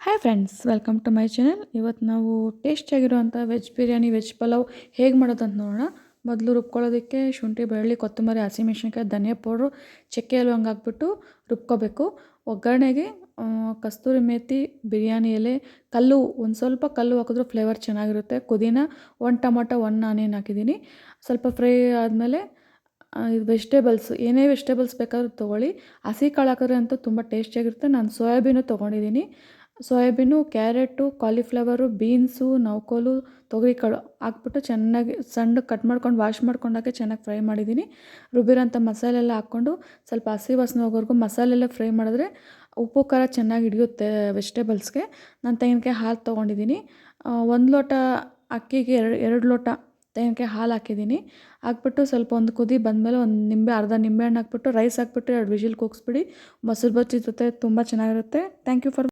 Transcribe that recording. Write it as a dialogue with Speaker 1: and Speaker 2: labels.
Speaker 1: Hi friends, welcome to my channel. ಇವತ್ತು ನಾವು ಟೇಸ್ಟಿಯಾಗಿರುವಂಥ ವೆಜ್ ಬಿರಿಯಾನಿ, ವೆಜ್ ಪಲಾವ್ ಹೇಗೆ ಮಾಡೋದಂತ ನೋಡೋಣ. ಮೊದಲು ರುಬ್ಕೊಳ್ಳೋದಕ್ಕೆ ಶುಂಠಿ, ಬೆಳ್ಳುಳ್ಳಿ, ಕೊತ್ತಂಬರಿ, ಹಸಿಮೆಣ್ಸಿನ್ಕಾಯಿ, ಧನಿಯಾ ಪೌಡ್ರು, ಚಕ್ಕೆ ಲವಂಗ ಹಾಕ್ಬಿಟ್ಟು ರುಬ್ಕೋಬೇಕು. ಒಗ್ಗರಣೆಗೆ ಕಸ್ತೂರಿ ಮೇಥಿ, ಬಿರಿಯಾನಿ ಎಲೆ, ಕಲ್ಲು ಒಂದು ಸ್ವಲ್ಪ ಕಲ್ಲು ಹಾಕಿದ್ರೆ ಫ್ಲೇವರ್ ಚೆನ್ನಾಗಿರುತ್ತೆ. ಪುದೀನ, 1 ಟೊಮೊಟೊ, 1 ಆನಿಯನ್ ಹಾಕಿದ್ದೀನಿ. ಸ್ವಲ್ಪ ಫ್ರೈ ಆದಮೇಲೆ ಇದು ವೆಜಿಟೇಬಲ್ಸ್, ಏನೇ ವೆಜಿಟೇಬಲ್ಸ್ ಬೇಕಾದ್ರೂ ತೊಗೊಳ್ಳಿ. ಹಸಿ ಕಾಳು ಹಾಕಿದ್ರೆ ಅಂತೂ ತುಂಬ ಟೇಸ್ಟಿಯಾಗಿರುತ್ತೆ. ನಾನು ಸೋಯಾಬೀನು ತೊಗೊಂಡಿದ್ದೀನಿ. ಸೋಯಾಬೀನು, ಕ್ಯಾರೆಟು, ಕಾಲಿಫ್ಲವರು, ಬೀನ್ಸು, ನೌಕೋಲು, ತೊಗರಿಕಾಳು ಹಾಕ್ಬಿಟ್ಟು ಚೆನ್ನಾಗಿ ಸಣ್ಣಗೆ ಕಟ್ ಮಾಡ್ಕೊಂಡು ವಾಶ್ ಮಾಡ್ಕೊಂಡಾಗೆ ಚೆನ್ನಾಗಿ ಫ್ರೈ ಮಾಡಿದ್ದೀನಿ. ರುಬ್ಬಿರೋಂಥ ಮಸಾಲೆ ಎಲ್ಲ ಹಾಕ್ಕೊಂಡು ಸ್ವಲ್ಪ ಹಸಿ ವಾಸನೆ ಹೋಗೋವರೆಗೂ ಮಸಾಲೆಲ್ಲ ಫ್ರೈ ಮಾಡಿದ್ರೆ ಉಪ್ಪು ಖಾರ ಚೆನ್ನಾಗಿ ಹಿಡಿಯುತ್ತೆ ವೆಜಿಟೇಬಲ್ಸ್ಗೆ. ನಾನು ತೆಂಗಿನಕಾಯಿ ಹಾಲು ತೊಗೊಂಡಿದ್ದೀನಿ. 1 ಲೋಟ ಅಕ್ಕಿಗೆ 2 ಲೋಟ ತೆಂಗಿನಕಾಯಿ ಹಾಲು ಹಾಕಿದ್ದೀನಿ. ಹಾಕ್ಬಿಟ್ಟು ಸ್ವಲ್ಪ ಒಂದು ಕುದಿ ಬಂದಮೇಲೆ ಅರ್ಧ ನಿಂಬೆಹಣ್ಣು ಹಾಕ್ಬಿಟ್ಟು ರೈಸ್ ಹಾಕ್ಬಿಟ್ಟು 2 ವಿಷಿಲ್ ಕೂಗಿಸ್ಬಿಡಿ. ಮೊಸರು ಬಜ್ಜಿ ಜೊತೆ ತುಂಬ ಚೆನ್ನಾಗಿರುತ್ತೆ. Thank you for